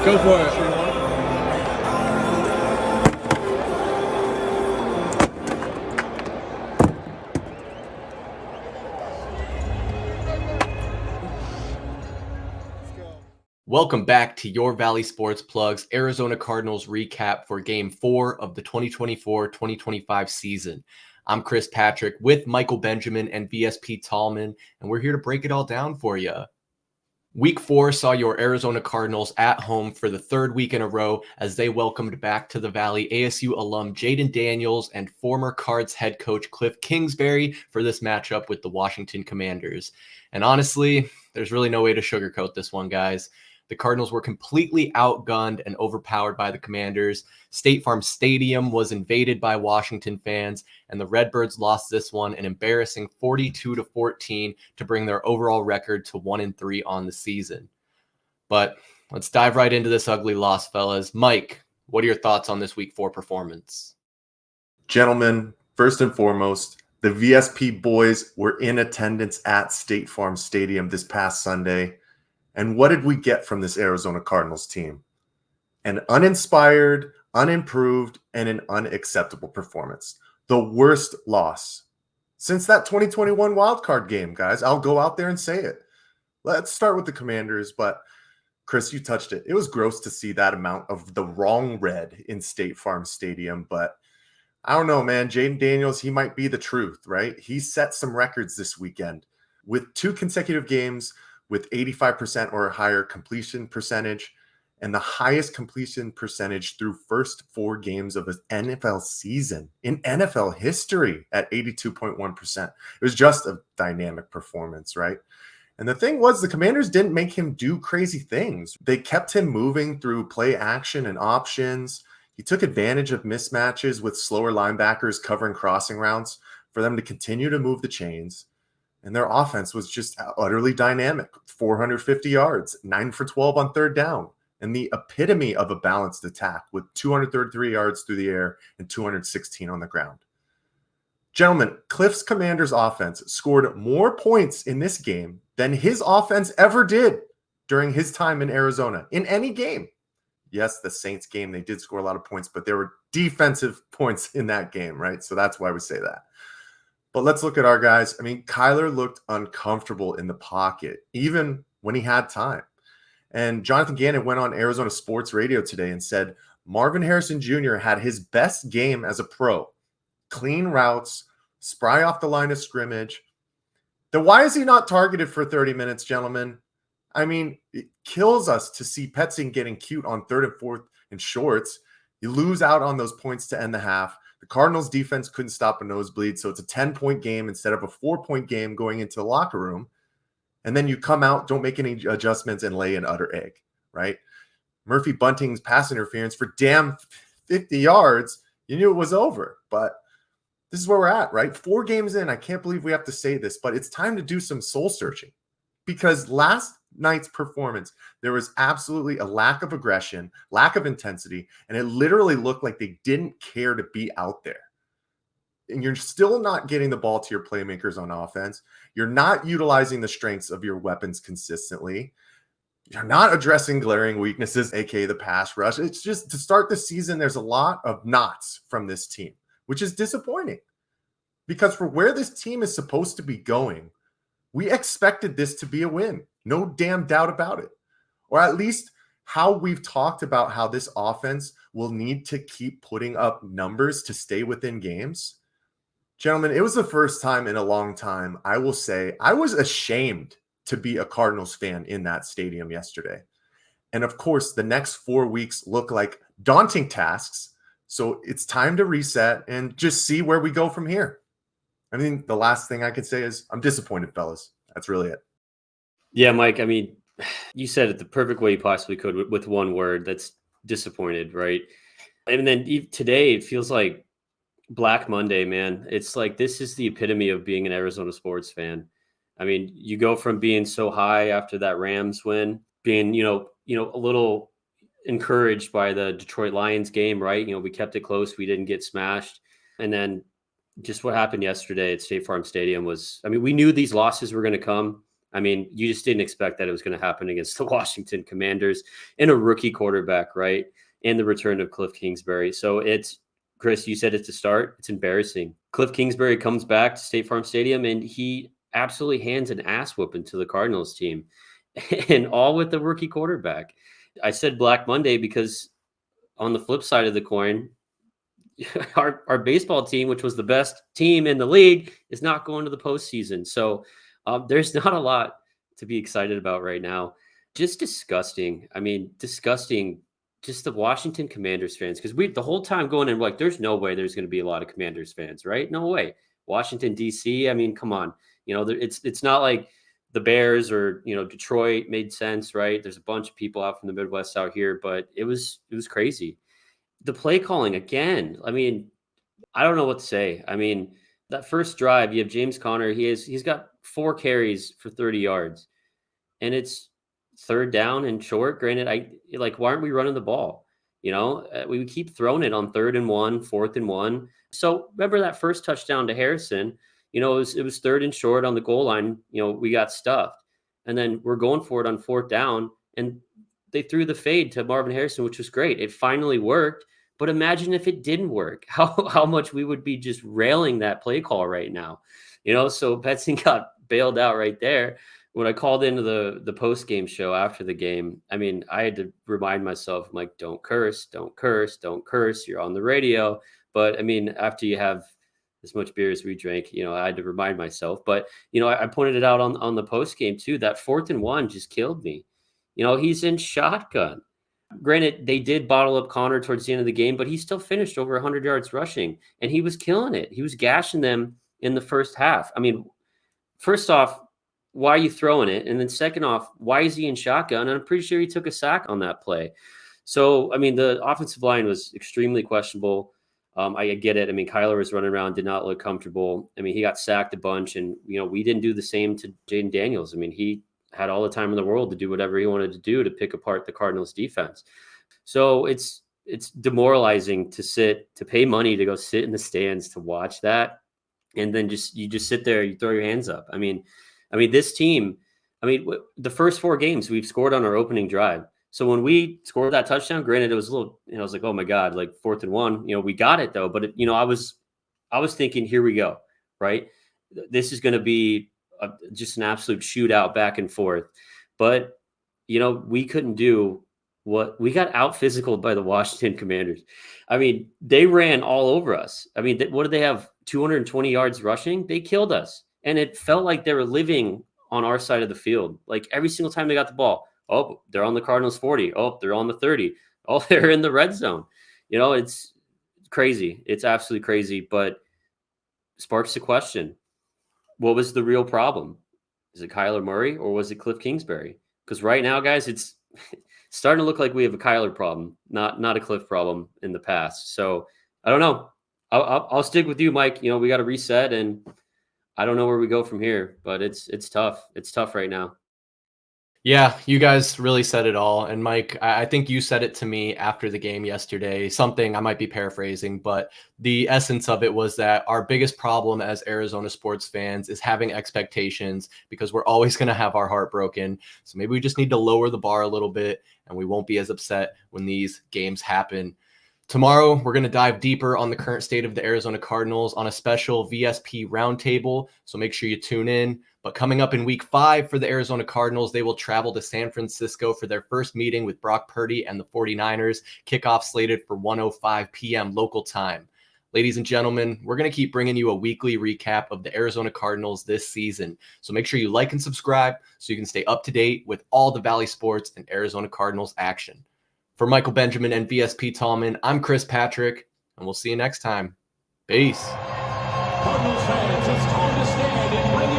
Go for it. Welcome back to your Valley Sports Plugs Arizona Cardinals recap for Game 4 of the 2024-2025 season. I'm Chris Patrick with Michael Benjamin and VSP Tallman, and we're here to break it all down for you. Week 4 saw your Arizona Cardinals at home for the third week in a row as they welcomed back to the Valley ASU alum Jaden Daniels and former Cards head coach Kliff Kingsbury for this matchup with the Washington Commanders. And honestly, there's really no way to sugarcoat this one, guys. The Cardinals were completely outgunned and overpowered by the Commanders. State Farm Stadium was invaded by Washington fans, and the Redbirds lost this one an embarrassing 42-14 to bring their overall record to 1-3 on the season. But let's dive right into this ugly loss, fellas. Mike, what are your thoughts on this Week 4 performance? Gentlemen, first and foremost, the VSP boys were in attendance at State Farm Stadium this past Sunday. And what did we get from this Arizona Cardinals team? An uninspired, unimproved, and an unacceptable performance. The worst loss since that 2021 wildcard game, guys. I'll go out there and say it. Let's start with the Commanders, but Chris, you touched it. It was gross to see that amount of the wrong red in State Farm Stadium, but I don't know, man. Jaden Daniels, he might be the truth, right? He set some records this weekend with 2 consecutive games with 85% or higher completion percentage, and the highest completion percentage through first 4 games of his NFL season in NFL history at 82.1%. It was just a dynamic performance, right? And the thing was, the Commanders didn't make him do crazy things. They kept him moving through play action and options. He took advantage of mismatches with slower linebackers covering crossing routes for them to continue to move the chains. And their offense was just utterly dynamic. 450 yards, 9 for 12 on third down, and the epitome of a balanced attack with 233 yards through the air and 216 on the ground. Gentlemen, Kliff's Commanders offense scored more points in this game than his offense ever did during his time in Arizona in any game. Yes, the Saints game, they did score a lot of points, but there were defensive points in that game, right? So that's why we say that. But let's look at our guys. I mean, Kyler looked uncomfortable in the pocket, even when he had time. And Jonathan Gannon went on Arizona Sports Radio today and said Marvin Harrison Jr. had his best game as a pro. Clean routes, spry off the line of scrimmage. Then why is he not targeted for 30 minutes, gentlemen? I mean, it kills us to see Petzing getting cute on 3rd and 4th and shorts. You lose out on those points to end the half. The Cardinals defense couldn't stop a nosebleed, so it's a 10-point game instead of a 4-point game going into the locker room. And then you come out, don't make any adjustments, and lay an utter egg, right? Murphy Bunting's pass interference for damn 50 yards, you knew it was over. But this is where we're at, right? 4 games in, I can't believe we have to say this, but it's time to do some soul searching. Because last night's performance, there was absolutely a lack of aggression, lack of intensity, and it literally looked like they didn't care to be out there. And you're still not getting the ball to your playmakers on offense. You're not utilizing the strengths of your weapons consistently. You're not addressing glaring weaknesses, aka the pass rush. It's just, to start the season, there's a lot of knots from this team, which is disappointing. Because for where this team is supposed to be going, we expected this to be a win. No damn doubt about it. Or at least how we've talked about how this offense will need to keep putting up numbers to stay within games. Gentlemen, it was the first time in a long time, I will say, I was ashamed to be a Cardinals fan in that stadium yesterday. And of course, the next 4 weeks look like daunting tasks. So it's time to reset and just see where we go from here. I mean, the last thing I could say is I'm disappointed, fellas. That's really it. Yeah, Mike, I mean, you said it the perfect way you possibly could with one word. That's disappointed, right? And then today, it feels like Black Monday, man. It's like this is the epitome of being an Arizona sports fan. I mean, you go from being so high after that Rams win, being, a little encouraged by the Detroit Lions game, right? We kept it close. We didn't get smashed. And then just what happened yesterday at State Farm Stadium was, I mean, we knew these losses were going to come. I mean, you just didn't expect that it was going to happen against the Washington Commanders and a rookie quarterback, right? And the return of Kliff Kingsbury. So it's, Chris, you said it to start. It's embarrassing. Kliff Kingsbury comes back to State Farm Stadium and he absolutely hands an ass whooping to the Cardinals team, and all with the rookie quarterback. I said Black Monday because on the flip side of the coin, our baseball team, which was the best team in the league, is not going to the postseason. So there's not a lot to be excited about right now. Just disgusting. I mean, disgusting. Just the Washington Commanders fans, because we the whole time going in like, there's no way there's going to be a lot of Commanders fans, right? No way. Washington D.C. I mean, come on. You know, it's not like the Bears or, you know, Detroit made sense, right? There's a bunch of people out from the Midwest out here, but it was crazy. The play calling again. I mean, I don't know what to say. I mean, that first drive, you have James Conner. He's got 4 carries for 30 yards, and it's third down and short. Granted, why aren't we running the ball? You know, we keep throwing it on 3rd and 1, 4th and 1. So remember that first touchdown to Harrison. You know, it was 3rd and short on the goal line. You know, we got stuffed, and then we're going for it on 4th down, and they threw the fade to Marvin Harrison, which was great. It finally worked. But imagine if it didn't work, how much we would be just railing that play call right now. You know, so Betzing got bailed out right there. When I called into the post-game show after the game, I mean, I had to remind myself, I'm like, don't curse, don't curse, don't curse. You're on the radio. But I mean, after you have as much beer as we drank, you know, I had to remind myself. But, you know, I pointed it out on the post-game too. That 4th and 1 just killed me. You know, he's in shotgun. Granted, they did bottle up Conner towards the end of the game, but he still finished over 100 yards rushing, and he was killing it. He was gashing them in the first half. I mean, first off, why are you throwing it? And then second off, why is he in shotgun? And I'm pretty sure he took a sack on that play. So, I mean, the offensive line was extremely questionable. I get it. I mean, Kyler was running around, did not look comfortable. I mean, he got sacked a bunch, and, you know, we didn't do the same to Jaden Daniels. I mean, he had all the time in the world to do whatever he wanted to do to pick apart the Cardinals defense. So it's demoralizing to pay money to go sit in the stands to watch that. And then you just sit there, you throw your hands up. I mean, this team, the first 4 games we've scored on our opening drive. So when we scored that touchdown, granted, it was a little, you know, I was like, oh my God, like 4th and 1, you know, we got it though. But, you know, I was thinking, here we go, right? This is going to be just an absolute shootout back and forth. But, you know, we couldn't do what we got out physical by the Washington Commanders. I mean, they ran all over us. I mean, what did they have? 220 yards rushing? They killed us. And it felt like they were living on our side of the field. Like every single time they got the ball, oh, they're on the Cardinals 40. Oh, they're on the 30. Oh, they're in the red zone. You know, it's crazy. It's absolutely crazy, but sparks the question. What was the real problem? Is it Kyler Murray or was it Kliff Kingsbury? Because right now, guys, it's starting to look like we have a Kyler problem, not a Kliff problem in the past. So I don't know. I'll stick with you, Mike. You know, we got to reset, and I don't know where we go from here, but it's tough. It's tough right now. Yeah, you guys really said it all. And Mike, I think you said it to me after the game yesterday, something I might be paraphrasing, but the essence of it was that our biggest problem as Arizona sports fans is having expectations, because we're always going to have our heart broken. So maybe we just need to lower the bar a little bit, and we won't be as upset when these games happen. Tomorrow, we're going to dive deeper on the current state of the Arizona Cardinals on a special VSP roundtable, so make sure you tune in. But coming up in week 5 for the Arizona Cardinals, they will travel to San Francisco for their first meeting with Brock Purdy and the 49ers. Kickoff slated for 1:05 p.m. local time. Ladies and gentlemen, we're going to keep bringing you a weekly recap of the Arizona Cardinals this season. So make sure you like and subscribe so you can stay up to date with all the Valley Sports and Arizona Cardinals action. For Michael Benjamin and VSP Tallman, I'm Chris Patrick, and we'll see you next time. Peace. Cardinals fans, it's time to stand and bring